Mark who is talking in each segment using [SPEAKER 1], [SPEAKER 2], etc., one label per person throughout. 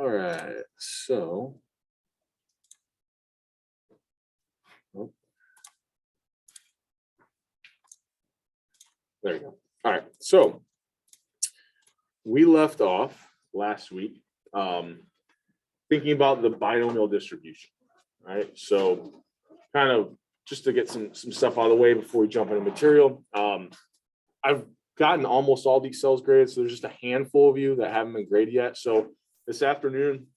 [SPEAKER 1] All right, so. Oh. There you go. All right, so we left off last week thinking about the binomial distribution, right? So kind of just to get some stuff out of the way before we jump into material. I've gotten almost all these cells graded, so there's just a handful of you that haven't been graded yet. So this afternoon,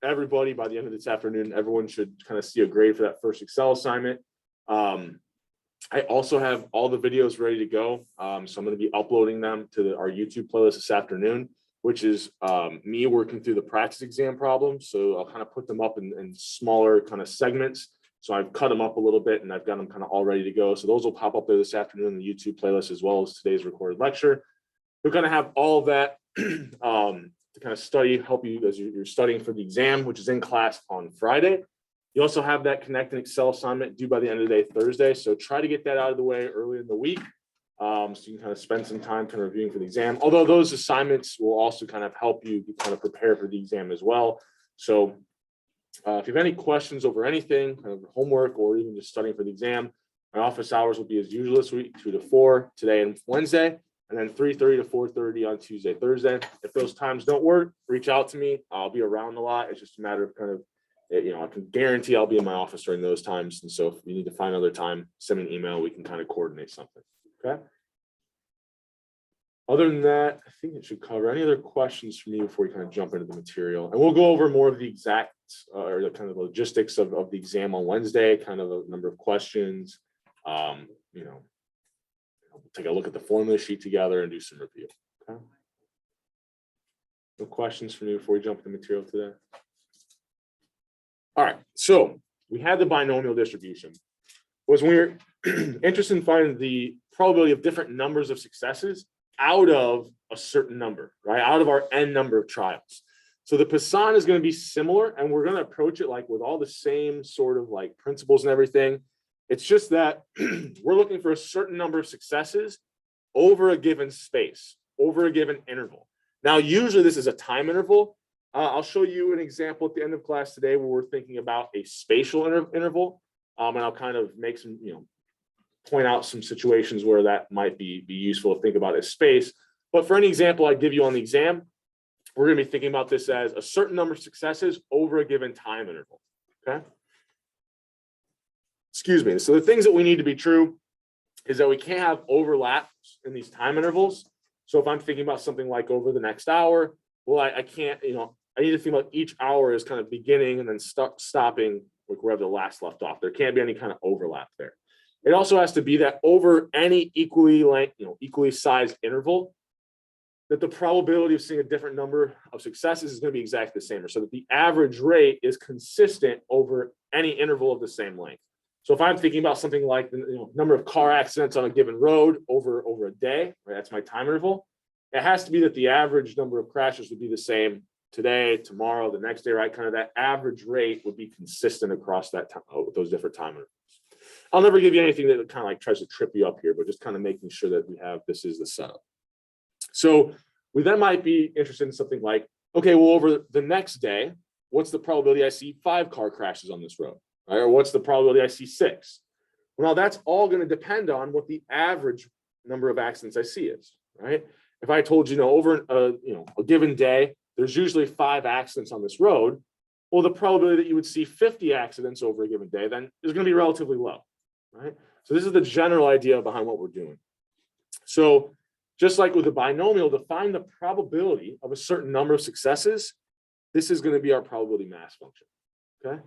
[SPEAKER 1] everybody, by the end of this afternoon, everyone should kind of see a grade for that first Excel assignment. I also have all the videos ready to go. So I'm going to be uploading them to our YouTube playlist this afternoon, which is me working through the practice exam problems. So I'll kind of put them up in smaller kind of segments. So I've cut them up a little bit and I've got them kind of all ready to go. So those will pop up there this afternoon in the YouTube playlist, as well as today's recorded lecture. We're going to have all of that to kind of study, help you as you're studying for the exam, which is in class on Friday. You also have that Connect and Excel assignment due by the end of the day, Thursday. So try to get that out of the way early in the week. So you can kind of spend some time kind of reviewing for the exam. Although those assignments will also kind of help you kind of prepare for the exam as well. So if you have any questions over anything, kind of homework or even just studying for the exam, my office hours will be as usual this week, 2 to 4 today and Wednesday, and then 3:30 to 4:30 on Tuesday, Thursday. If those times don't work, reach out to me. I'll be around a lot. It's just a matter of kind of, I can guarantee I'll be in my office during those times. And so if you need to find another time, send me an email. We can kind of coordinate something. Okay. Other than that, I think it should cover. Any other questions from you before we kind of jump into the material? And we'll go over more of the exact or the kind of logistics of the exam on Wednesday, kind of a number of questions. We'll take a look at the formula sheet together and do some review. Okay. No questions from you before we jump into the material today? All right, so we had the binomial distribution. Was when we were interested in finding the probability of different numbers of successes out of a certain number, right? Out of our n number of trials. So the Poisson is going to be similar, and we're going to approach it like with all the same sort of like principles and everything. It's just that we're looking for a certain number of successes over a given space, over a given interval. Now, usually this is a time interval. I'll show you an example at the end of class today where we're thinking about a spatial interval, and I'll kind of make some, point out some situations where that might be useful to think about as space. But for any example I give you on the exam, we're going to be thinking about this as a certain number of successes over a given time interval. Okay. Excuse me. So the things that we need to be true is that we can't have overlaps in these time intervals. So if I'm thinking about something like over the next hour, well, I can't, I need to think about each hour as kind of beginning and then stopping like wherever the last left off. There can't be any kind of overlap there. It also has to be that over any equally sized interval, that the probability of seeing a different number of successes is going to be exactly the same, so that the average rate is consistent over any interval of the same length. So if I'm thinking about something like the number of car accidents on a given road over a day, right, that's my time interval. It has to be that the average number of crashes would be the same today, tomorrow, the next day, right? Kind of that average rate would be consistent across that time, those different time intervals. I'll never give you anything that kind of like tries to trip you up here, but just kind of making sure that we have this is the setup. So we then might be interested in something like, okay, well, over the next day, what's the probability I see 5 car crashes on this road, right? Or what's the probability I see 6? Well, now that's all going to depend on what the average number of accidents I see is, right? If I told you, over a given day, there's usually 5 accidents on this road, well, the probability that you would see 50 accidents over a given day then is going to be relatively low, right? So this is the general idea behind what we're doing. So just like with the binomial, to find the probability of a certain number of successes, this is going to be our probability mass function, okay?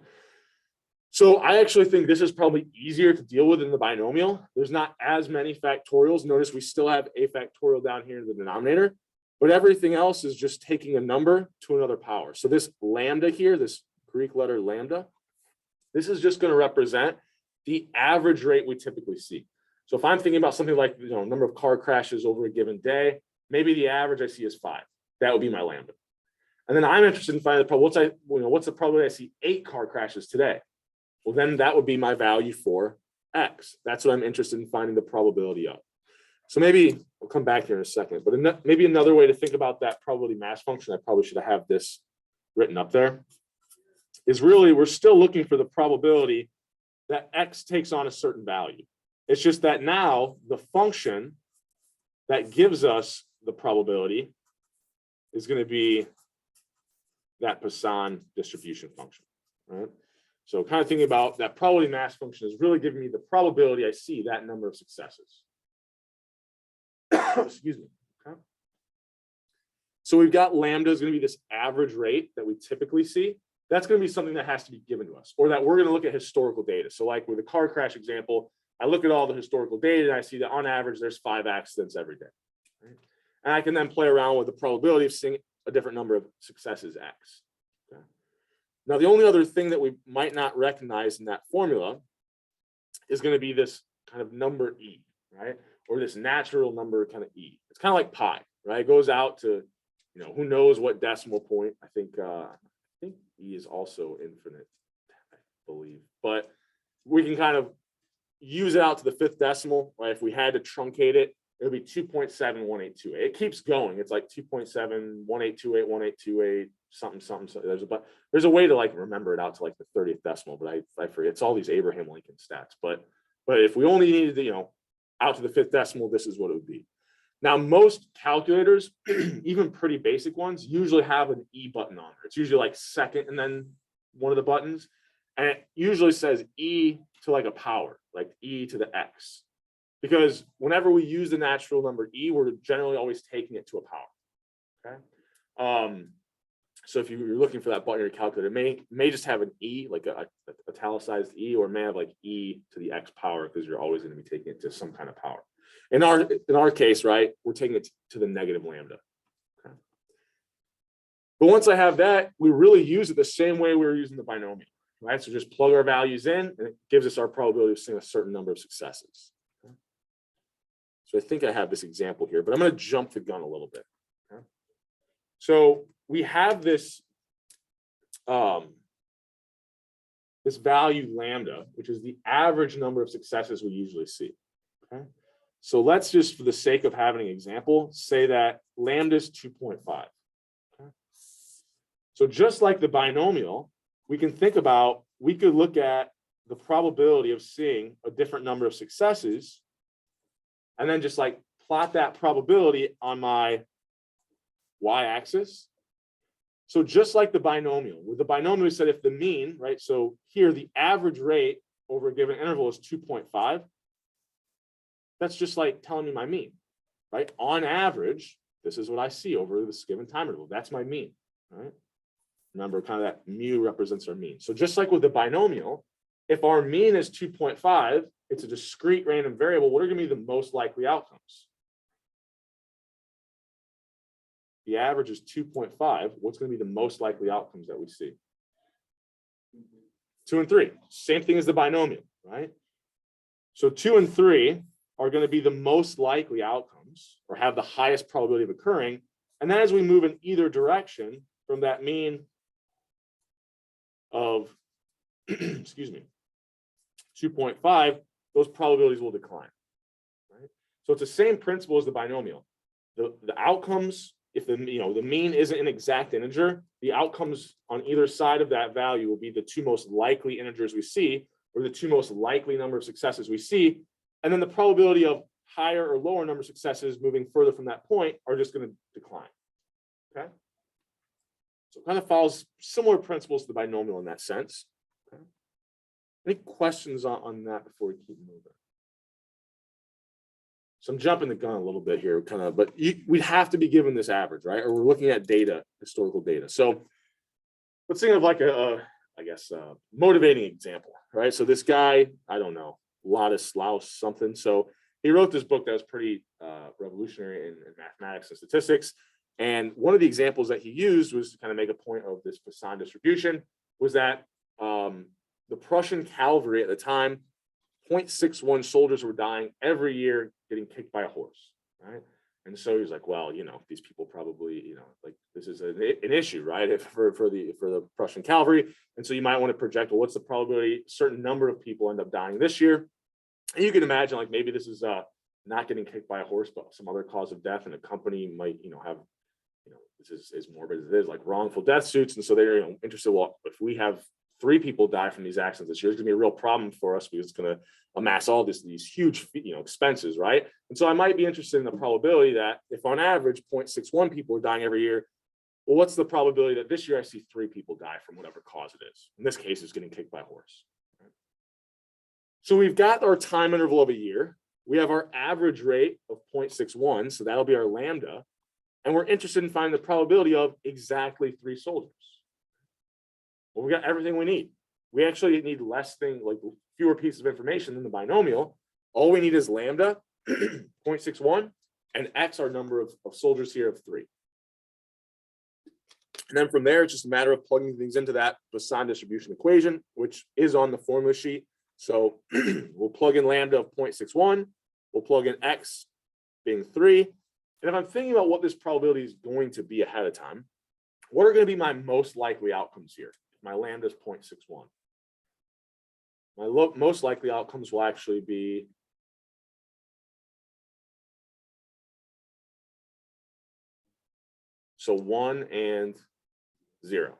[SPEAKER 1] So I actually think this is probably easier to deal with in the binomial. There's not as many factorials. Notice we still have a factorial down here in the denominator, but everything else is just taking a number to another power. So this lambda here, this Greek letter lambda, this is just going to represent the average rate we typically see. So if I'm thinking about something like number of car crashes over a given day, maybe the average I see is 5. That would be my lambda. And then I'm interested in finding the probability. What's the probability I see 8 car crashes today? Well, then that would be my value for X. That's what I'm interested in finding the probability of. So maybe I'll come back here in a second, but maybe another way to think about that probability mass function, I probably should have this written up there, is really we're still looking for the probability that X takes on a certain value. It's just that now the function that gives us the probability is going to be that Poisson distribution function, right? So kind of thinking about that probability mass function is really giving me the probability I see that number of successes. Excuse me. Okay. So we've got lambda is going to be this average rate that we typically see. That's going to be something that has to be given to us, or that we're going to look at historical data. So like with the car crash example, I look at all the historical data and I see that on average, there's 5 accidents every day. Right? And I can then play around with the probability of seeing a different number of successes X. Okay. Now, the only other thing that we might not recognize in that formula is going to be this kind of number E, right? Or this natural number kind of E. It's kind of like pi, right? It goes out to, who knows what decimal point. I think E is also infinite, I believe. But we can kind of use it out to the 5th decimal, right? If we had to truncate it, it would be 2.71828. It keeps going. It's like 2.718281828 something. There's a way to like remember it out to like the 30th decimal, but I forget. It's all these Abraham Lincoln stats. But if we only needed to, out to the 5th decimal, this is what it would be. Now, most calculators, even pretty basic ones, usually have an E button on there. It's usually like second and then one of the buttons. And it usually says E to like a power, like E to the X. Because whenever we use the natural number E, we're generally always taking it to a power. Okay. So if you're looking for that button in your calculator, it may just have an E, like a italicized E, or it may have like E to the X power, because you're always going to be taking it to some kind of power. In our case, right, we're taking it to the negative lambda. Okay. But once I have that, we really use it the same way we were using the binomial, right? So just plug our values in, and it gives us our probability of seeing a certain number of successes. Okay. So I think I have this example here, but I'm going to jump the gun a little bit. Okay. So we have this this value lambda, which is the average number of successes we usually see. Okay. So let's just, for the sake of having an example, say that lambda is 2.5. Okay. So just like the binomial, we could look at the probability of seeing a different number of successes, and then just like plot that probability on my y-axis. So just like the binomial, with the binomial, we said if the mean, right? So here, the average rate over a given interval is 2.5. That's just like telling me my mean, right? On average, this is what I see over this given time interval. That's my mean, right? Remember, kind of that mu represents our mean. So just like with the binomial, if our mean is 2.5, it's a discrete random variable. What are going to be the most likely outcomes? The average is 2.5. What's going to be the most likely outcomes that we see? 2 and 3. Same thing as the binomial, right? So 2 and 3 are going to be the most likely outcomes, or have the highest probability of occurring. And then as we move in either direction from that mean of, excuse me, 2.5, those probabilities will decline, right? So it's the same principle as the binomial. The outcomes, if the mean isn't an exact integer, the outcomes on either side of that value will be the 2 most likely integers we see, or the 2 most likely number of successes we see. And then the probability of higher or lower number of successes moving further from that point are just going to decline. Okay. So it kind of follows similar principles to the binomial in that sense. Okay. Any questions on that before we keep moving? So I'm jumping the gun a little bit here, kind of, but we'd have to be given this average, right? Or we're looking at data, historical data. So let's think of like a motivating example, right? So this guy, I don't know, Ladislaus something. So he wrote this book that was pretty revolutionary in mathematics and statistics. And one of the examples that he used was to kind of make a point of this Poisson distribution, was that the Prussian cavalry at the time, 0.61 soldiers were dying every year getting kicked by a horse, right? And so he's like, well, these people probably, like this is an issue, right? For the Prussian cavalry. And so you might want to project, well, what's the probability a certain number of people end up dying this year? And you can imagine, like, maybe this is not getting kicked by a horse, but some other cause of death, and a company might, have, this is morbid as it is, like wrongful death suits. And so they're interested, well, if we have 3 people die from these accidents this year, it's gonna be a real problem for us because it's gonna amass all these huge expenses, right? And so I might be interested in the probability that if on average 0.61 people are dying every year, well, what's the probability that this year I see 3 people die from whatever cause it is? In this case, it's getting kicked by a horse. So we've got our time interval of a year. We have our average rate of 0.61, so that'll be our lambda. And we're interested in finding the probability of exactly 3 soldiers. Well, we got everything we need. We actually need fewer pieces of information than the binomial. All we need is lambda, 0.61, and x, our number of soldiers here of 3. And then from there, it's just a matter of plugging things into that Poisson distribution equation, which is on the formula sheet. So we'll plug in lambda of 0.61. We'll plug in x being 3. And if I'm thinking about what this probability is going to be ahead of time, what are going to be my most likely outcomes here? My lambda is 0.61. My most likely outcomes will actually be so 1 and 0,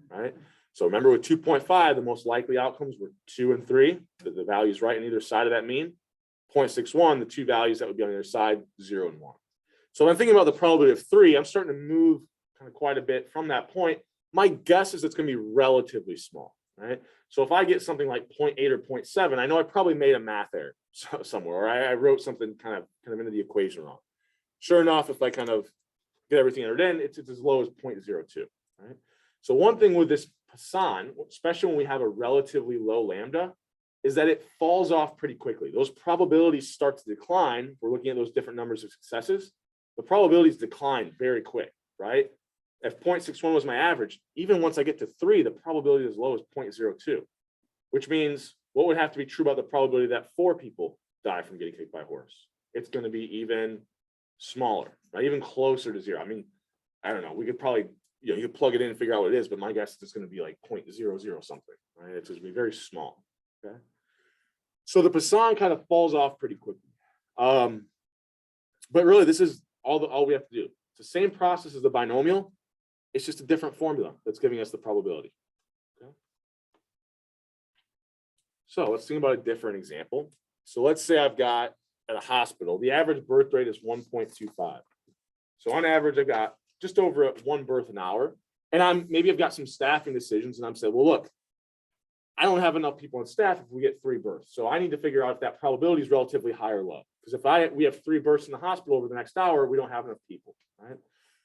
[SPEAKER 1] right? So remember with 2.5, the most likely outcomes were 2 and 3. The values right on either side of that mean. 0.61, the 2 values that would be on either side, 0 and 1. So when I'm thinking about the probability of 3, I'm starting to move kind of quite a bit from that point. My guess is it's going to be relatively small, right? So if I get something like 0.8 or 0.7, I know I probably made a math error somewhere, or I wrote something kind of into the equation wrong. Sure enough, if I kind of get everything entered in, it's as low as 0.02, right? So one thing with this Poisson, especially when we have a relatively low lambda, is that it falls off pretty quickly. Those probabilities start to decline. We're looking at those different numbers of successes. The probabilities decline very quick, right? If 0.61 was my average, even once I get to 3, the probability is as low as 0.02, which means what would have to be true about the probability that 4 people die from getting kicked by a horse? It's going to be even smaller, right? Even closer to 0. I mean, I don't know. We could probably, you could plug it in and figure out what it is, but my guess is it's going to be like 0.00 something, right? It's going to be very small, okay? So the Poisson kind of falls off pretty quickly. But really, this is all we have to do. It's the same process as the binomial. It's just a different formula that's giving us the probability. Okay. So let's think about a different example. So let's say I've got at a hospital, the average birth rate is 1.25. So on average, I've got just over 1 birth an hour. And I've got some staffing decisions, and I'm saying, well, look, I don't have enough people on staff if we get 3 births. So I need to figure out if that probability is relatively high or low. Because if we have 3 births in the hospital over the next hour, we don't have enough people, right?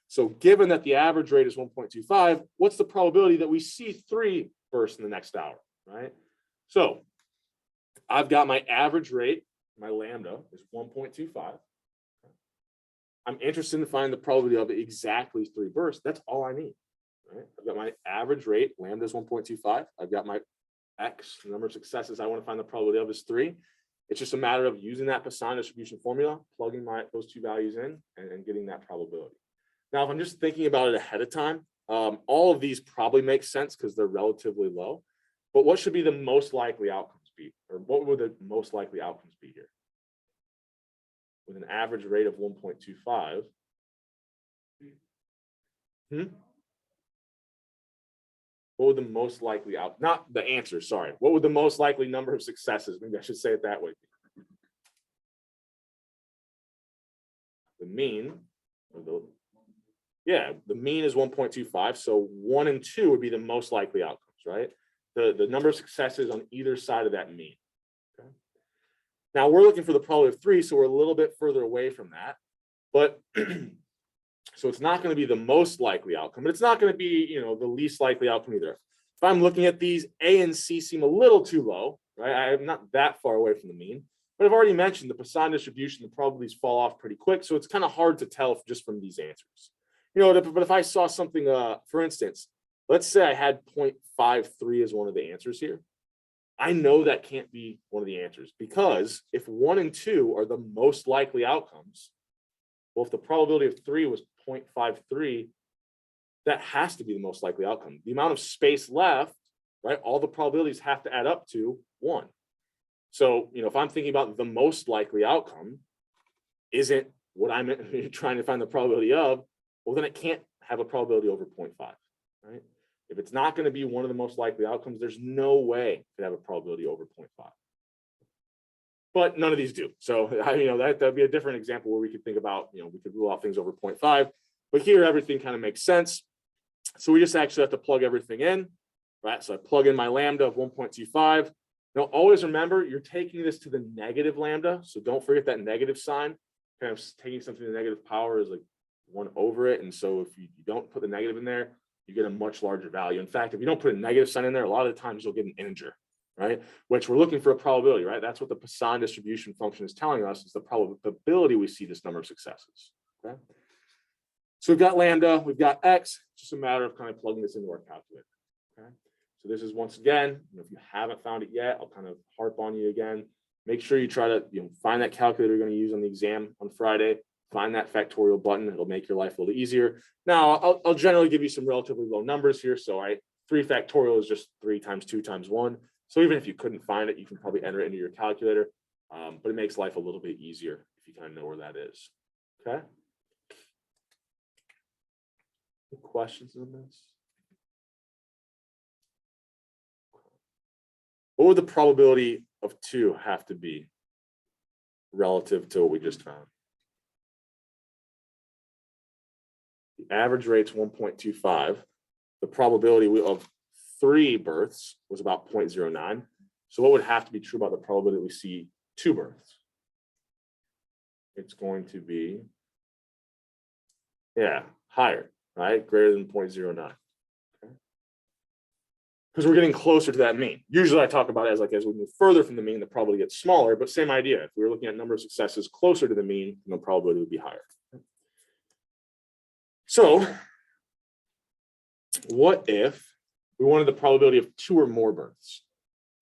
[SPEAKER 1] So given that the average rate is 1.25, what's the probability that we see 3 births in the next hour, right? So I've got my average rate, my lambda is 1.25. I'm interested in finding the probability of exactly 3 births. That's all I need, right? I've got my average rate, lambda is 1.25. I've got my x, the number of successes I want to find the probability of is 3. It's just a matter of using that Poisson distribution formula, plugging those 2 values in, and getting that probability. Now, if I'm just thinking about it ahead of time, all of these probably make sense because they're relatively low. But what should be the most likely outcomes be? Or what would the most likely outcomes be here? With an average rate of 1.25. What would the most likely not the answer, sorry. What would the most likely number of successes? Maybe I should say it that way. The mean, the mean is 1.25. So 1 and 2 would be the most likely outcomes, right? The number of successes on either side of that mean. Okay. Now we're looking for the probability of 3, so we're a little bit further away from that. But so it's not going to be the most likely outcome, but it's not going to be, the least likely outcome either. If I'm looking at these, A and C seem a little too low, right? I'm not that far away from the mean, but I've already mentioned the Poisson distribution, the probabilities fall off pretty quick. So it's kind of hard to tell just from these answers. But if I saw something, for instance, let's say I had 0.53 as one of the answers here. I know that can't be one of the answers because if 1 and 2 are the most likely outcomes, well, if the probability of 3 was 0.53, that has to be the most likely outcome. The amount of space left, right? All the probabilities have to add up to 1. So, if I'm thinking about the most likely outcome, isn't what I'm trying to find the probability of, well, then it can't have a probability over 0.5, right? If it's not going to be one of the most likely outcomes, there's no way it could have a probability over 0.5. But none of these do. So, that'd be a different example where we could think about, we could rule out things over 0.5. But here, everything kind of makes sense. So we just actually have to plug everything in, right? So I plug in my lambda of 1.25. Now, always remember, you're taking this to the negative lambda. So don't forget that negative sign. Kind of taking something to the negative power is like 1 over it. And so if you don't put the negative in there, you get a much larger value. In fact, if you don't put a negative sign in there, a lot of the times you'll get an integer, right? Which we're looking for a probability, right? That's what the Poisson distribution function is telling us, is the probability we see this number of successes, okay? So we've got lambda, we've got x, it's just a matter of kind of plugging this into our calculator, okay? So this is, once again, if you haven't found it yet, I'll kind of harp on you again. Make sure you try to find that calculator you're going to use on the exam on Friday. Find that factorial button. It'll make your life a little easier. Now, I'll generally give you some relatively low numbers here. So 3 factorial is just 3 times 2 times 1. So even if you couldn't find it, you can probably enter it into your calculator. But it makes life a little bit easier if you kind of know where that is. Okay. Any questions on this? What would the probability of 2 have to be relative to what we just found? The average rate's 1.25. The probability of 3 births was about 0.09. So what would have to be true about the probability that we see 2 births? It's going to be, higher, right? Greater than 0.09. Okay. Because we're getting closer to that mean. Usually I talk about it as we move further from the mean, the probability gets smaller, but same idea. If we were looking at number of successes closer to the mean, the probability would be higher. So what if we wanted the probability of 2 or more births?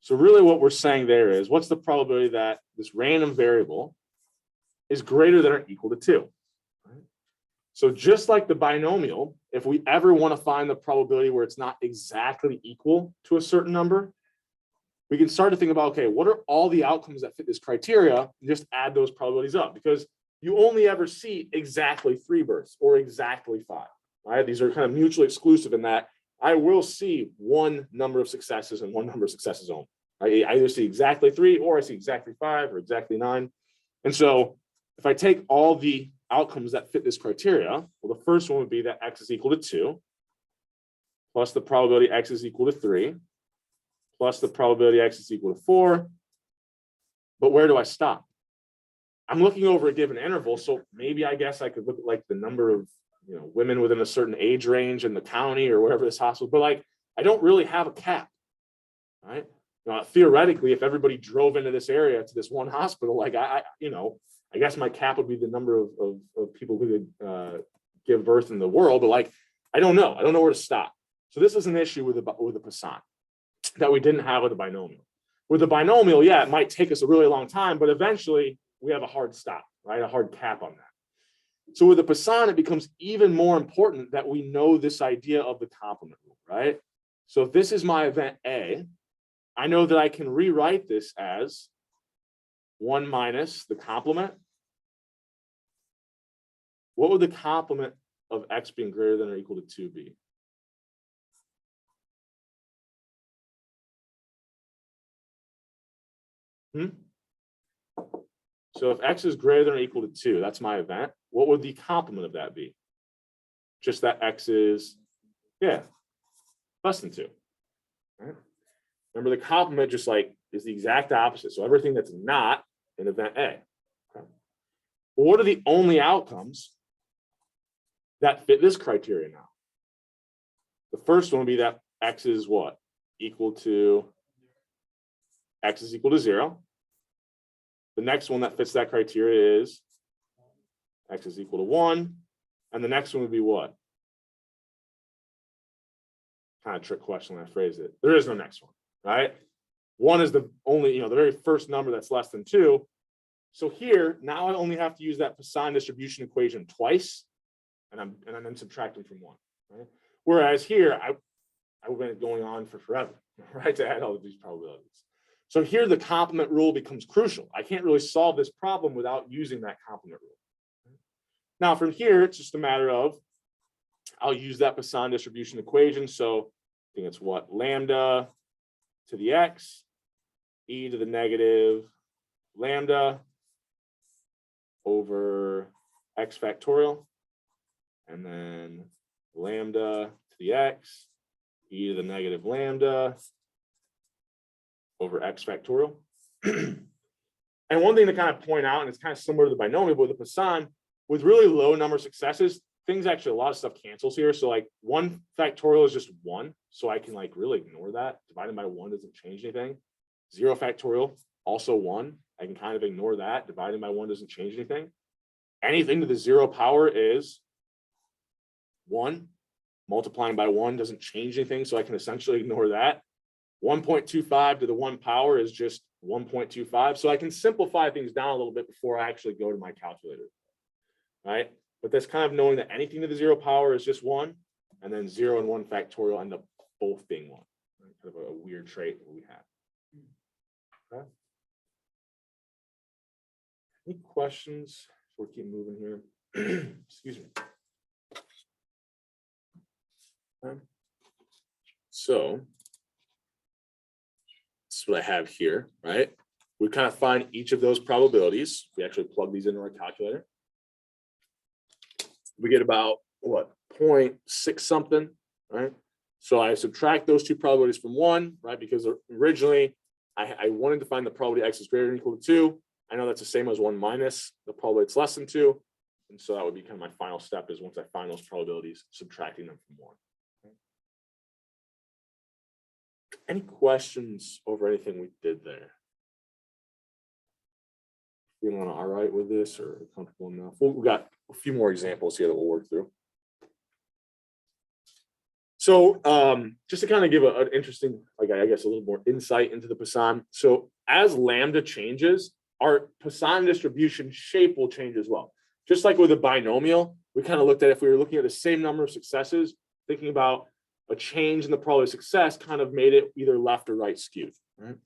[SPEAKER 1] So really what we're saying there is, what's the probability that this random variable is greater than or equal to 2? Right? So just like the binomial, if we ever want to find the probability where it's not exactly equal to a certain number, we can start to think about, okay, what are all the outcomes that fit this criteria, and just add those probabilities up, because you only ever see exactly 3 births or exactly 5, right? These are kind of mutually exclusive in that I will see one number of successes and one number of successes only. I either see exactly 3 or I see exactly 5 or exactly 9. And so if I take all the outcomes that fit this criteria, well, the first one would be that x is equal to 2, plus the probability x is equal to 3, plus the probability x is equal to 4. But where do I stop? I'm looking over a given interval, so maybe I guess I could look at like the number of women within a certain age range in the county or wherever this hospital, but like I don't really have a cap, right? Theoretically, if everybody drove into this area to this one hospital, like I guess my cap would be the number of people who could give birth in the world, but like I don't know where to stop. So this is an issue with the Poisson that we didn't have with the binomial. With the binomial, it might take us a really long time, but eventually we have a hard stop, right? A hard cap on that. So with the Poisson, it becomes even more important that we know this idea of the complement rule, right? So if this is my event A, I know that I can rewrite this as 1 minus the complement. What would the complement of x being greater than or equal to 2 be? So if x is greater than or equal to 2, that's my event. What would the complement of that be? Just that x is, less than 2. Right? Remember, the complement just like is the exact opposite. So everything that's not in event A. Okay. Well, what are the only outcomes that fit this criteria now? The first one would be that x is what? X is equal to 0. The next one that fits that criteria is x is equal to 1. And the next one would be what? Kind of trick question when I phrase it. There is no next one, right? 1 is the only, the very first number that's less than 2. So here, now I only have to use that Poisson distribution equation twice, and I'm then subtracting from 1. Right? Whereas here, I would have been going on for forever, right, to add all of these probabilities. So here, the complement rule becomes crucial. I can't really solve this problem without using that complement rule. Now, from here, it's just a matter of I'll use that Poisson distribution equation. So I think it's what? Lambda to the x, e to the negative lambda over x factorial, and then lambda to the x, e to the negative lambda over x factorial. And one thing to kind of point out, and it's kind of similar to the binomial, but with the Poisson, with really low number of successes, things actually, a lot of stuff cancels here. So like 1 factorial is just 1. So I can like really ignore that. Dividing by 1 doesn't change anything. 0 factorial, also 1. I can kind of ignore that. Dividing by 1 doesn't change anything. Anything to the 0 power is 1. Multiplying by 1 doesn't change anything. So I can essentially ignore that. 1.25 to the 1 power is just 1.25. So I can simplify things down a little bit before I actually go to my calculator, right? But that's kind of knowing that anything to the 0 power is just 1, and then 0 and 1 factorial end up both being 1. Right? Kind of a weird trait that we have. Okay. Any questions before we keep moving here? Excuse me. Okay. So this is what I have here, right? We kind of find each of those probabilities. We actually plug these into our calculator. We get about what, 0.6 something, right? So I subtract those two probabilities from 1, right? Because originally I wanted to find the probability x is greater than or equal to 2. I know that's the same as 1 minus the probability it's less than 2. And so that would be kind of my final step, is once I find those probabilities, subtracting them from 1. Okay. Any questions over anything we did there? Feeling all right with this or comfortable enough? Well, we got a few more examples here that we'll work through. So just to kind of give an interesting, like I guess a little more insight into the Poisson. So as lambda changes, our Poisson distribution shape will change as well. Just like with a binomial, we kind of looked at, if we were looking at the same number of successes, thinking about a change in the probability of success kind of made it either left or right skewed. Right?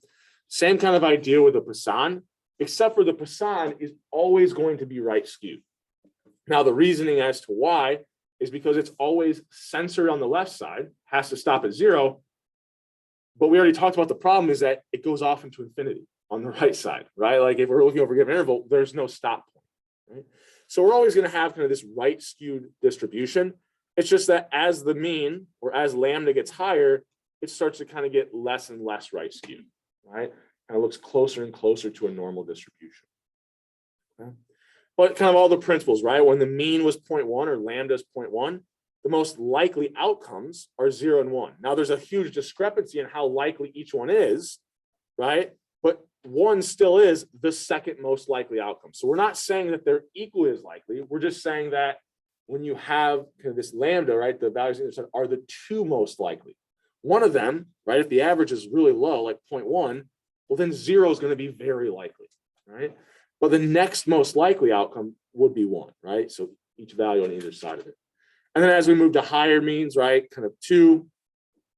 [SPEAKER 1] Same kind of idea with the Poisson, except for the Poisson is always going to be right skewed. Now, the reasoning as to why is because it's always censored on the left side, has to stop at 0. But we already talked about the problem is that it goes off into infinity on the right side, right? Like if we're looking over a given interval, there's no stop point, right? So we're always going to have kind of this right skewed distribution. It's just that as the mean or as lambda gets higher, it starts to kind of get less and less right skewed, right? And it looks closer and closer to a normal distribution. Okay? But kind of all the principles, right? When the mean was 0.1 or lambda is 0.1, the most likely outcomes are 0 and 1. Now there's a huge discrepancy in how likely each one is, right? But 1 still is the second most likely outcome. So we're not saying that they're equally as likely. We're just saying that when you have kind of this lambda, right, the values are the two most likely. One of them, right, if the average is really low, like 0.1, well, then 0 is going to be very likely, right? But the next most likely outcome would be 1, right? So each value on either side of it. And then as we move to higher means, right, kind of 2,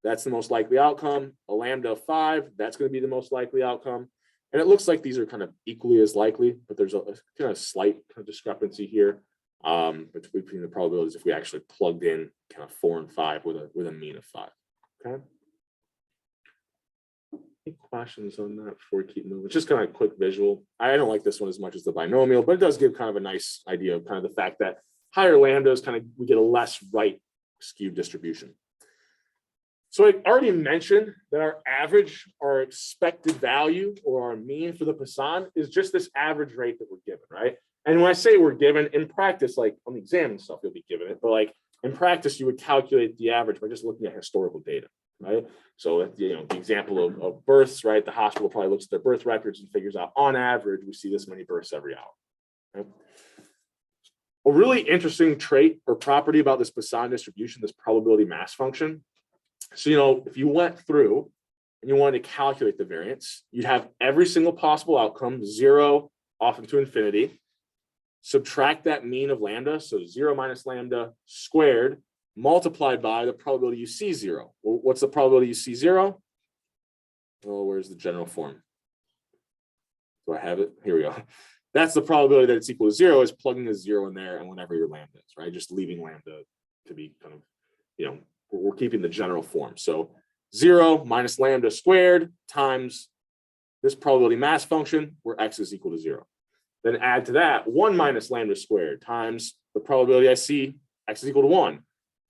[SPEAKER 1] that's the most likely outcome. A lambda of 5, that's going to be the most likely outcome. And it looks like these are kind of equally as likely, but there's a kind of slight kind of discrepancy here between the probabilities if we actually plugged in kind of 4 and 5 with a mean of 5. Okay. Any questions on that before we keep moving? Just kind of a quick visual. I don't like this one as much as the binomial, but it does give kind of a nice idea of kind of the fact that higher lambdas kind of, we get a less right skewed distribution. So I already mentioned that our average, our expected value, or our mean for the Poisson is just this average rate that we're given, right? And when I say we're given, in practice, like on the exam and stuff, you'll be given it, but like in practice, you would calculate the average by just looking at historical data, right? So, you know, the example of births, right? The hospital probably looks at their birth records and figures out, on average, we see this many births every hour. Right? A really interesting trait or property about this Poisson distribution, this probability mass function. So, you know, if you went through and you wanted to calculate the variance, you'd have every single possible outcome, 0 off into infinity, subtract that mean of lambda, so 0 minus lambda squared, multiplied by the probability you see 0. Well, what's the probability you see 0? Oh, where's the general form? Do I have it? Here we go. That's the probability that it's equal to 0 is plugging a 0 in there and whenever your lambda is, right? Just leaving lambda to be kind of, we're keeping the general form. So 0 minus lambda squared times this probability mass function where x is equal to 0. Then add to that 1 minus lambda squared times the probability I see x is equal to 1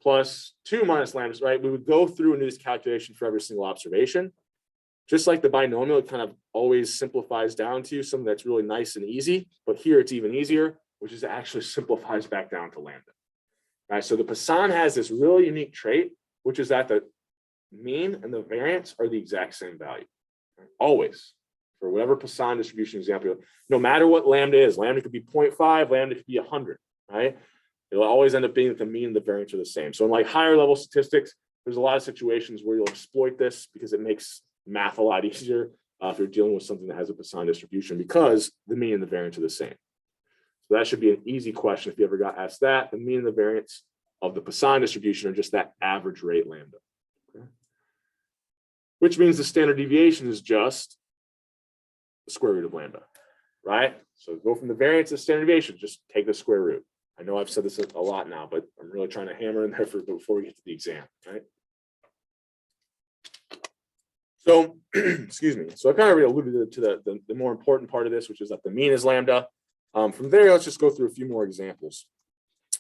[SPEAKER 1] plus 2 minus lambda, right? We would go through and do this calculation for every single observation. Just like the binomial, it kind of always simplifies down to something that's really nice and easy, but here it's even easier, which is it actually simplifies back down to lambda. All right, so the Poisson has this really unique trait, which is that the mean and the variance are the exact same value, right? Always. For whatever Poisson distribution example, no matter what lambda is, lambda could be 0.5, lambda could be 100, right? It'll always end up being that the mean and the variance are the same. So in like higher level statistics, there's a lot of situations where you'll exploit this because it makes math a lot easier if you're dealing with something that has a Poisson distribution because the mean and the variance are the same. So that should be an easy question if you ever got asked that. The mean and the variance of the Poisson distribution are just that average rate lambda. Okay? Which means the standard deviation is just the square root of lambda, right? So go from the variance to standard deviation, just take the square root. I know I've said this a lot now, but I'm really trying to hammer in there before we get to the exam, right? So, excuse me. So I kind of already alluded to the more important part of this, which is that the mean is lambda. From there, let's just go through a few more examples.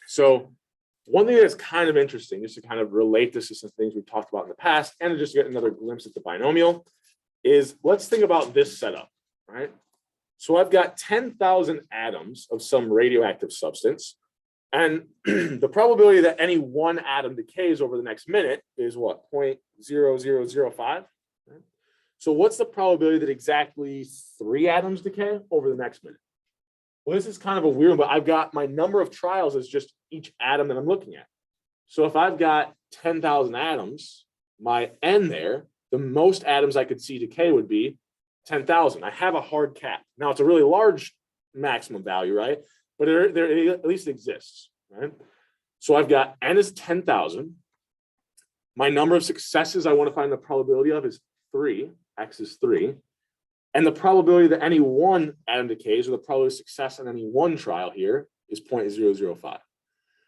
[SPEAKER 1] So one thing that's kind of interesting, just to kind of relate this to some things we've talked about in the past, and to just get another glimpse at the binomial, is let's think about this setup, right? So I've got 10,000 atoms of some radioactive substance, and the probability that any one atom decays over the next minute is what, 0.0005? Right? So what's the probability that exactly 3 atoms decay over the next minute? Well, this is kind of a weird one, but I've got my number of trials as just each atom that I'm looking at. So if I've got 10,000 atoms, my n there, the most atoms I could see decay would be 10,000. I have a hard cap. Now it's a really large maximum value, right? But it at least exists, right? So I've got n is 10,000. My number of successes I want to find the probability of is 3. X is 3. And the probability that any one atom decays, or the probability of success in any one trial here, is 0.005.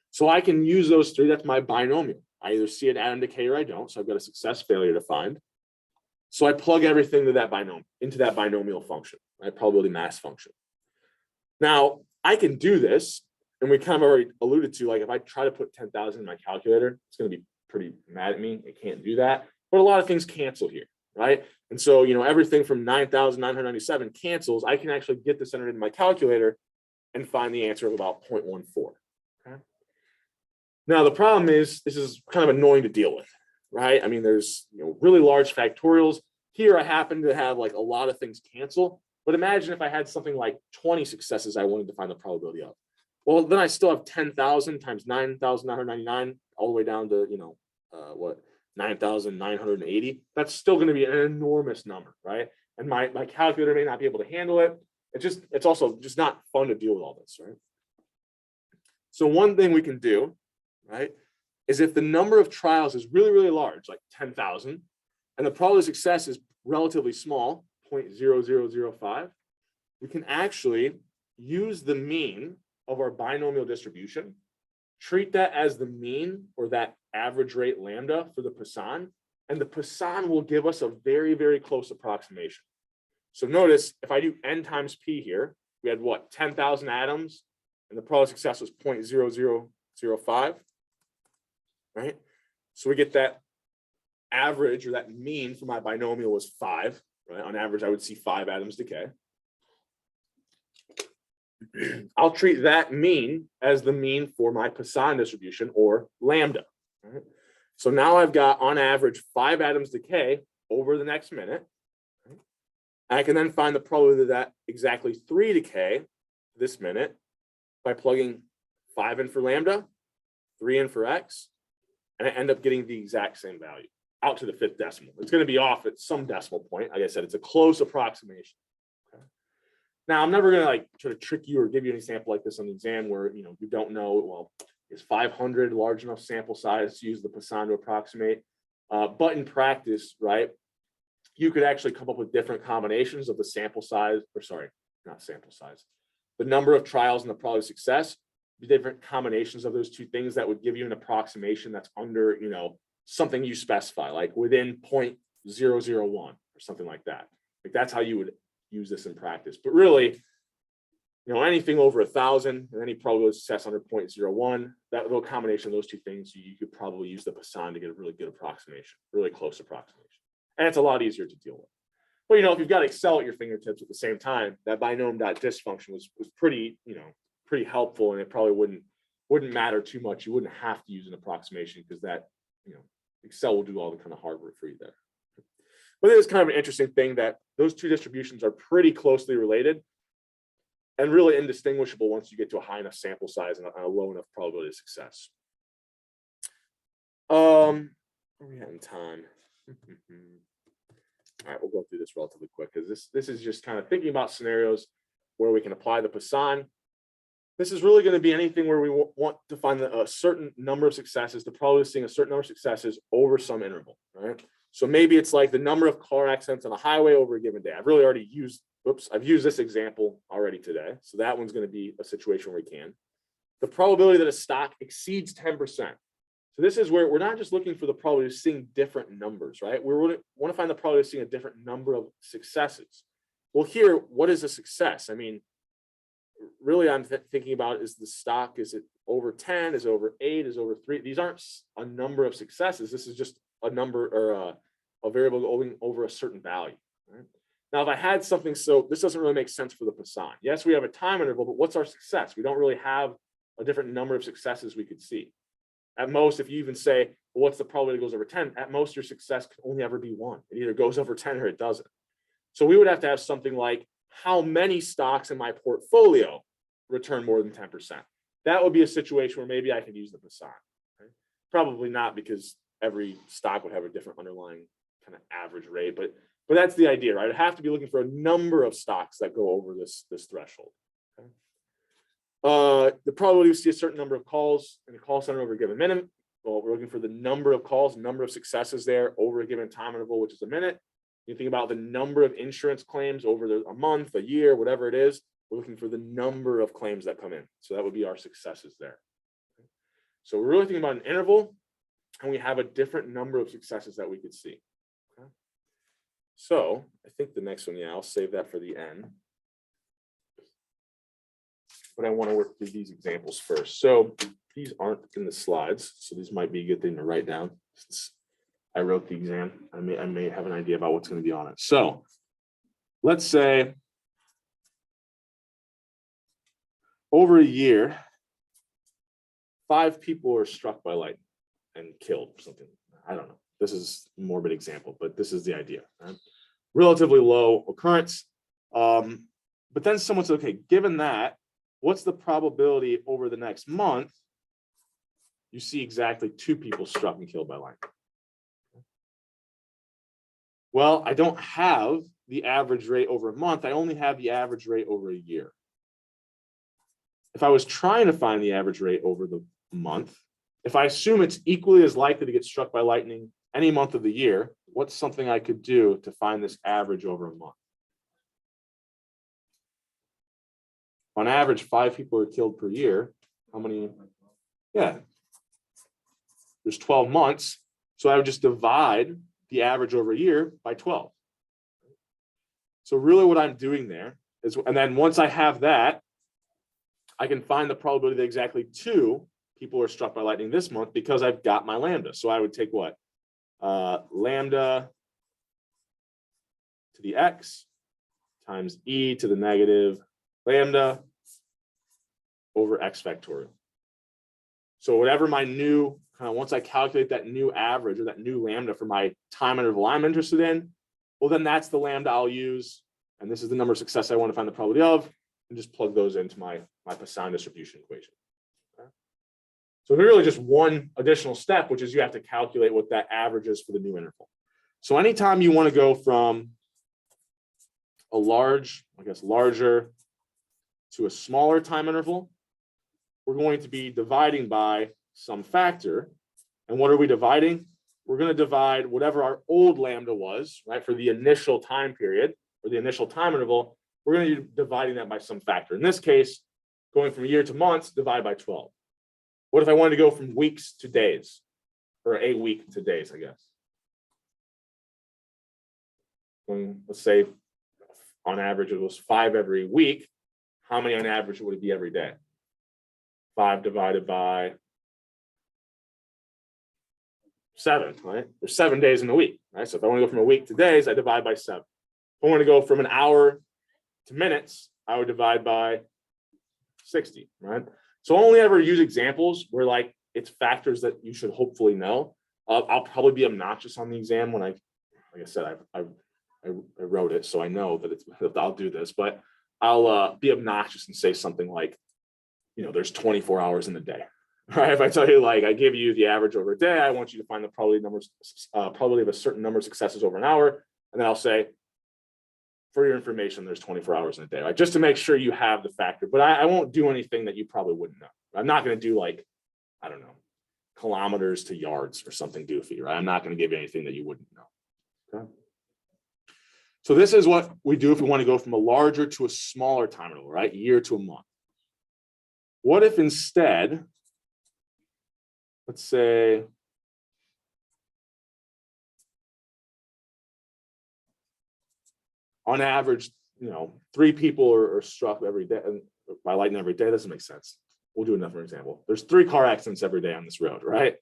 [SPEAKER 1] So I can use those 3. That's my binomial. I either see an atom decay or I don't. So I've got a success failure to find. So I plug everything to that binomial, into that binomial function, right? Probability mass function. Now I can do this, and we kind of already alluded to, like if I try to put 10,000 in my calculator, it's going to be pretty mad at me. It can't do that. But a lot of things cancel here, right? And so, everything from 9,997 cancels. I can actually get this entered in my calculator and find the answer of about 0.14. Okay. Now, the problem is this is kind of annoying to deal with, right? I mean, there's really large factorials. Here, I happen to have like a lot of things cancel. But imagine if I had something like 20 successes I wanted to find the probability of. Well, then I still have 10,000 times 9,999 all the way down to, 9,980. That's still going to be an enormous number, right? And my calculator may not be able to handle it. It's also just not fun to deal with all this, right? So one thing we can do, right, is if the number of trials is really, really large, like 10,000, and the probability of success is relatively small, 0.0005, we can actually use the mean of our binomial distribution, treat that as the mean or that average rate lambda for the Poisson, and the Poisson will give us a very, very close approximation. So notice if I do n times p here, we had what, 10,000 atoms, and the probability of success was 0.0005, right? So we get that average, or that mean for my binomial was 5, right? On average, I would see 5 atoms decay. I'll treat that mean as the mean for my Poisson distribution, or lambda. Right? So now I've got, on average, 5 atoms decay over the next minute. Right? I can then find the probability that exactly 3 decay this minute by plugging 5 in for lambda, 3 in for x, and I end up getting the exact same value out to the 5th decimal. It's going to be off at some decimal point. Like I said, it's a close approximation. Okay? Now, I'm never going to try to trick you or give you an example like this on the exam where you don't know, well, is 500 large enough sample size to use the Poisson to approximate? But in practice, right, you could actually come up with different combinations of the sample size, or sorry, not sample size, the number of trials and the probability of success, different combinations of those two things that would give you an approximation that's under, something you specify, like within 0.001 or something like that. Like that's how you would use this in practice. But really, anything over 1,000 and any probability of success under 0.01, that little combination of those two things, you could probably use the Poisson to get a really good approximation, really close approximation. And it's a lot easier to deal with. But, if you've got Excel at your fingertips at the same time, that binom.dist function was pretty, pretty helpful, and it probably wouldn't matter too much. You wouldn't have to use an approximation because that, Excel will do all the kind of hard work for you there. But it is kind of an interesting thing that those two distributions are pretty closely related and really indistinguishable once you get to a high enough sample size and a low enough probability of success. Where are we at in time? All right, we'll go through this relatively quick because this is just kind of thinking about scenarios where we can apply the Poisson. This is really going to be anything where we want to find a certain number of successes, the probability of seeing a certain number of successes over some interval, right? So maybe it's like the number of car accidents on a highway over a given day. I've used this example already today. So that one's going to be a situation where we can. The probability that a stock exceeds 10%. So this is where we're not just looking for the probability of seeing different numbers, right? We want to find the probability of seeing a different number of successes. Well, here, what is a success? I mean, really, I'm thinking about, is the stock, is it over 10? Is it over 8? Is it over 3? These aren't a number of successes. This is just a number or a variable going over a certain value. Right? Now, if I had something, so this doesn't really make sense for the Poisson. Yes, we have a time interval, but what's our success? We don't really have a different number of successes we could see. At most, if you even say, well, what's the probability it goes over 10? At most, your success can only ever be 1. It either goes over 10 or it doesn't. So we would have to have something like, how many stocks in my portfolio return more than 10%? That would be a situation where maybe I could use the Poisson. Right? Probably not, because every stock would have a different underlying kind of average rate, but that's the idea, right? I'd have to be looking for a number of stocks that go over this threshold. Okay? The probability to see a certain number of calls in a call center over a given minute. Well, we're looking for the number of calls, number of successes there over a given time interval, which is a minute. You think about the number of insurance claims over a month, a year, whatever it is. We're looking for the number of claims that come in. So that would be our successes there. So we're really thinking about an interval, and we have a different number of successes that we could see. Okay. So I think the next one, I'll save that for the end. But I want to work through these examples first. So these aren't in the slides, so these might be a good thing to write down. Since I wrote the exam, I may have an idea about what's going to be on it. So let's say over a year, 5 people are struck by lightning and killed or something. I don't know. This is a morbid example, but this is the idea. Right? Relatively low occurrence. But then someone said, okay, given that, what's the probability over the next month you see exactly 2 people struck and killed by lightning? Well, I don't have the average rate over a month. I only have the average rate over a year. If I was trying to find the average rate over the month, if I assume it's equally as likely to get struck by lightning any month of the year, what's something I could do to find this average over a month? On average, 5 people are killed per year. How many? Yeah. There's 12 months. So I would just divide the average over a year by 12. So really what I'm doing there is, and then once I have that, I can find the probability that exactly 2 people are struck by lightning this month because I've got my lambda. So I would take what? Lambda to the x times e to the negative lambda over x factorial. So whatever my new, once I calculate that new average or that new lambda for my time interval I'm interested in, well, then that's the lambda I'll use. And this is the number of success I want to find the probability of, and just plug those into my Poisson distribution equation. Okay. So there's really just one additional step, which is you have to calculate what that average is for the new interval. So anytime you want to go from a larger to a smaller time interval, we're going to be dividing by some factor. And what are we dividing? We're going to divide whatever our old lambda was, right, for the initial time period or the initial time interval. We're going to be dividing that by some factor. In this case, Going from year to months, divide by 12. What if I wanted to go from weeks to days? Or a week to days, I guess. Let's say on average it was 5 every week. How many on average would it be every day? 5 divided by 7, right? There's 7 days in a week, right? So if I want to go from a week to days, I divide by 7. If I want to go from an hour to minutes, I would divide by 60, right? So I'll only ever use examples where like it's factors that you should hopefully know. I'll probably be obnoxious on the exam when like I said, I wrote it, so I know that I'll do this, but I'll be obnoxious and say something like, there's 24 hours in a day, right? If I tell you like I give you the average over a day, I want you to find the probability of a certain number of successes over an hour, and then I'll say, for your information, there's 24 hours in a day, right? Just to make sure you have the factor, but I won't do anything that you probably wouldn't know. I'm not going to do like, I don't know, kilometers to yards or something goofy, right? I'm not going to give you anything that you wouldn't know. Okay. So this is what we do if we want to go from a larger to a smaller time interval, right? Year to a month. What if instead, let's say, on average, 3 people are struck every day by lightning every day. That doesn't make sense. We'll do another example. There's 3 car accidents every day on this road, right?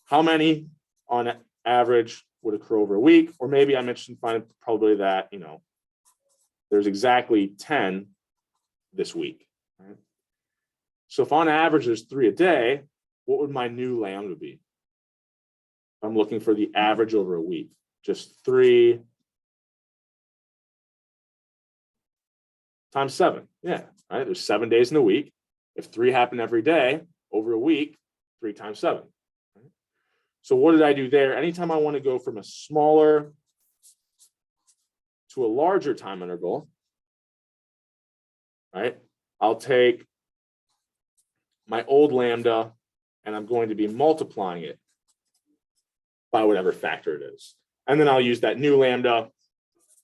[SPEAKER 1] How many on average would occur over a week? Or maybe I mentioned probably that, there's exactly 10 this week, right? So if on average there's 3 a day, what would my new lambda be? I'm looking for the average over a week, just 3 times 7. Yeah, right. There's 7 days in a week. If 3 happen every day over a week, 3 times 7. Right? So what did I do there? Anytime I want to go from a smaller to a larger time interval, right? I'll take my old lambda and I'm going to be multiplying it by whatever factor it is. And then I'll use that new lambda,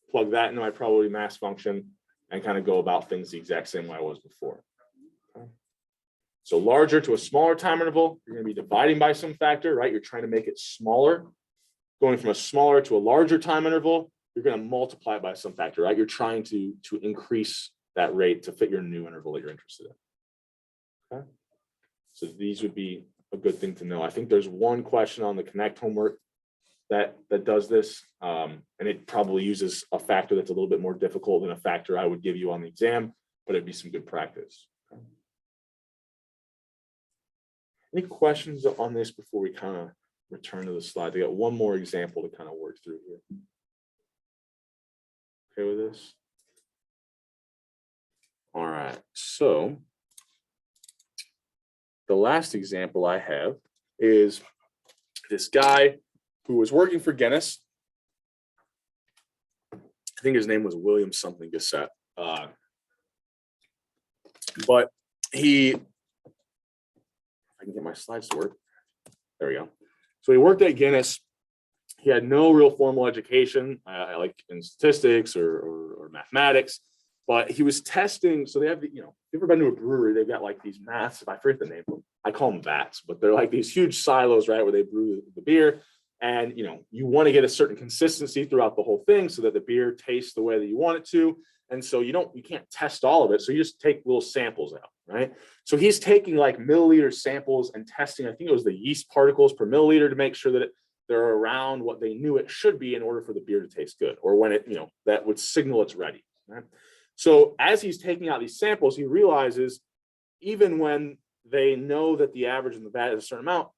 [SPEAKER 1] plug that into my probability mass function, and kind of go about things the exact same way I was before. Okay. So larger to a smaller time interval, you're going to be dividing by some factor, right? You're trying to make it smaller. Going from a smaller to a larger time interval, you're going to multiply by some factor, right? You're trying to increase that rate to fit your new interval that you're interested in. Okay. So these would be a good thing to know. I think there's one question on the Connect homework that does this, and it probably uses a factor that's a little bit more difficult than a factor I would give you on the exam, but it'd be some good practice. Okay. Any questions on this before we kind of return to the slide? I got one more example to kind of work through here. Okay with this? All right, so the last example I have is this guy who was working for Guinness. I think his name was William something Gissette. But I can get my slides to work. There we go. So he worked at Guinness. He had no real formal education, like in statistics or mathematics, but he was testing. So they have, if you've ever been to a brewery, they've got like these massive, I forget the name of them. I call them vats, but they're like these huge silos, right, where they brew the beer. And, you want to get a certain consistency throughout the whole thing so that the beer tastes the way that you want it to. And so you can't test all of it. So you just take little samples out, right? So he's taking like milliliter samples and testing, I think it was the yeast particles per milliliter to make sure that they're around what they knew it should be in order for the beer to taste good, or when it, that would signal it's ready, right? So as he's taking out these samples, he realizes even when they know that the average in the vat is a certain amount,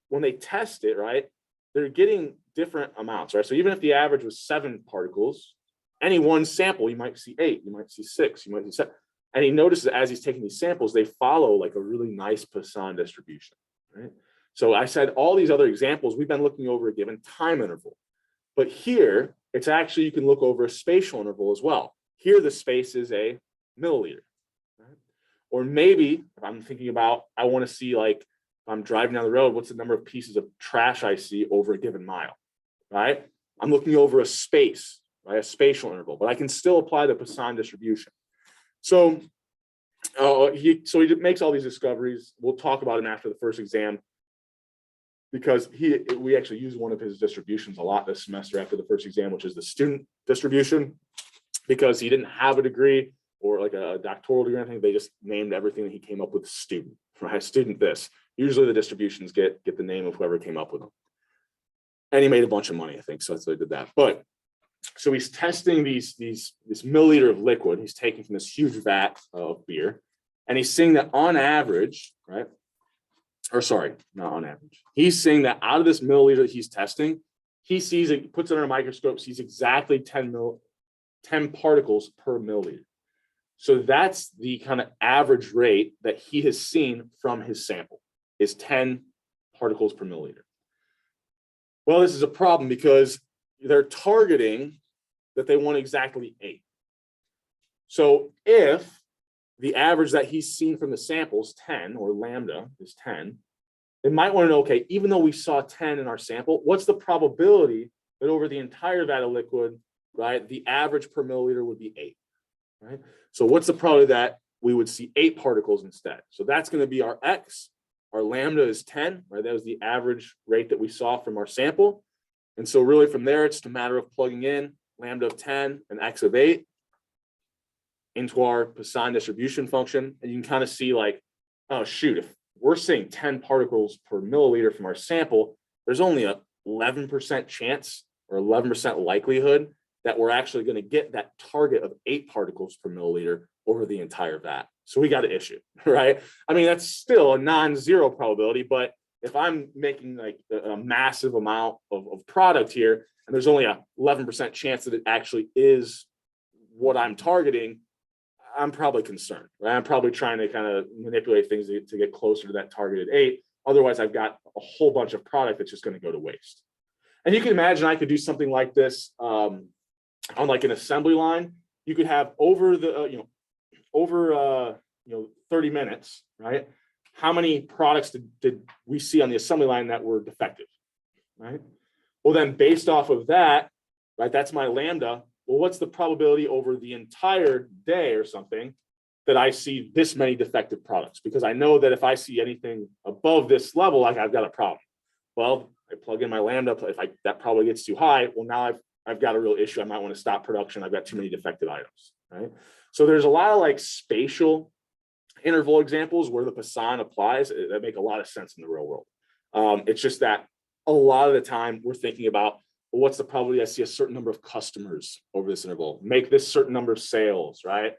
[SPEAKER 1] when they test it, right, they're getting different amounts, right? So even if the average was 7 particles, any one sample, you might see 8, you might see 6, you might see 7. And he notices as he's taking these samples, they follow like a really nice Poisson distribution, right? So I said all these other examples, we've been looking over a given time interval. But here, it's actually, you can look over a spatial interval as well. Here, the space is a milliliter, right? Or maybe if I'm thinking about, I want to see like, if I'm driving down the road, what's the number of pieces of trash I see over a given mile, right? I'm looking over a space, right? A spatial interval, but I can still apply the Poisson distribution. So So he makes all these discoveries. We'll talk about him after the first exam, because we actually use one of his distributions a lot this semester after the first exam, which is the student distribution, because he didn't have a degree or like a doctoral degree or anything. They just named everything that he came up with student, right? Student this. Usually the distributions get the name of whoever came up with them. And he made a bunch of money, I think. So that's why he did that. But so he's testing this milliliter of liquid he's taking from this huge vat of beer. And he's seeing that on average, right? Or sorry, not on average. He's saying that out of this milliliter that he's testing, he sees it, puts it under a microscope, sees exactly 10 particles per milliliter. So that's the kind of average rate that he has seen from his sample, is 10 particles per milliliter. Well, this is a problem because they're targeting that they want exactly 8. So if the average that he's seen from the sample is 10, or lambda is 10, they might want to know, okay, even though we saw 10 in our sample, what's the probability that over the entire vat of liquid, right, the average per milliliter would be 8, right? So what's the probability that we would see 8 particles instead? So that's going to be our X. Our lambda is 10, right? That was the average rate that we saw from our sample. And so really from there, it's just a matter of plugging in lambda of 10 and X of 8 into our Poisson distribution function. And you can kind of see like, oh shoot, if we're seeing 10 particles per milliliter from our sample, there's only a 11% chance or 11% likelihood that we're actually going to get that target of 8 particles per milliliter over the entire vat. So we got an issue, right? I mean, that's still a non-zero probability, but if I'm making like a massive amount of product here, and there's only a 11% chance that it actually is what I'm targeting, I'm probably concerned, right? I'm probably trying to kind of manipulate things to get closer to that targeted 8. Otherwise, I've got a whole bunch of product that's just going to go to waste. And you can imagine I could do something like this on like an assembly line. You could have over the, over 30 minutes, right? How many products did we see on the assembly line that were defective, right? Well, then based off of that, right, that's my lambda. Well, what's the probability over the entire day or something that I see this many defective products? Because I know that if I see anything above this level, like I've got a problem. Well, I plug in my lambda. If that probably gets too high, well, now I've got a real issue. I might want to stop production. I've got too many defective items, right? So there's a lot of like spatial interval examples where the Poisson applies that make a lot of sense in the real world. It's just that a lot of the time we're thinking about, well, what's the probability I see a certain number of customers over this interval, make this certain number of sales, right?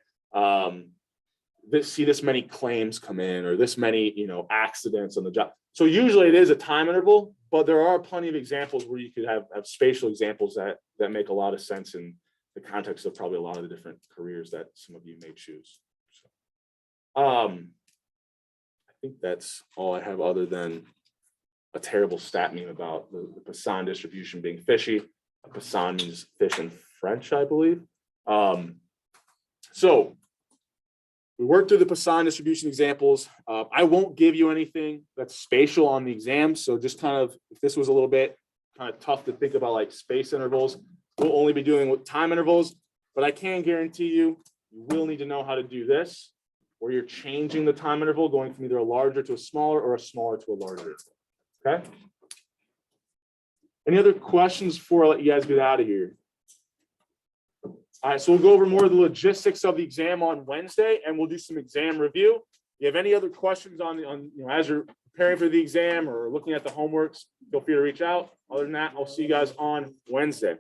[SPEAKER 1] See this many claims come in, or this many, accidents on the job. So usually it is a time interval, but there are plenty of examples where you could have spatial examples that make a lot of sense in the context of probably a lot of the different careers that some of you may choose. So, I think that's all I have other than a terrible stat meme about the Poisson distribution being fishy. Poisson means fish in French, I believe. So we worked through the Poisson distribution examples. I won't give you anything that's spatial on the exam. So just kind of, if this was a little bit kind of tough to think about like space intervals, we'll only be doing with time intervals, but I can guarantee you will need to know how to do this, where you're changing the time interval, going from either a larger to a smaller or a smaller to a larger. Okay. Any other questions before I let you guys get out of here? All right, so we'll go over more of the logistics of the exam on Wednesday, and we'll do some exam review. If you have any other questions as you're preparing for the exam or looking at the homeworks, feel free to reach out. Other than that, I'll see you guys on Wednesday.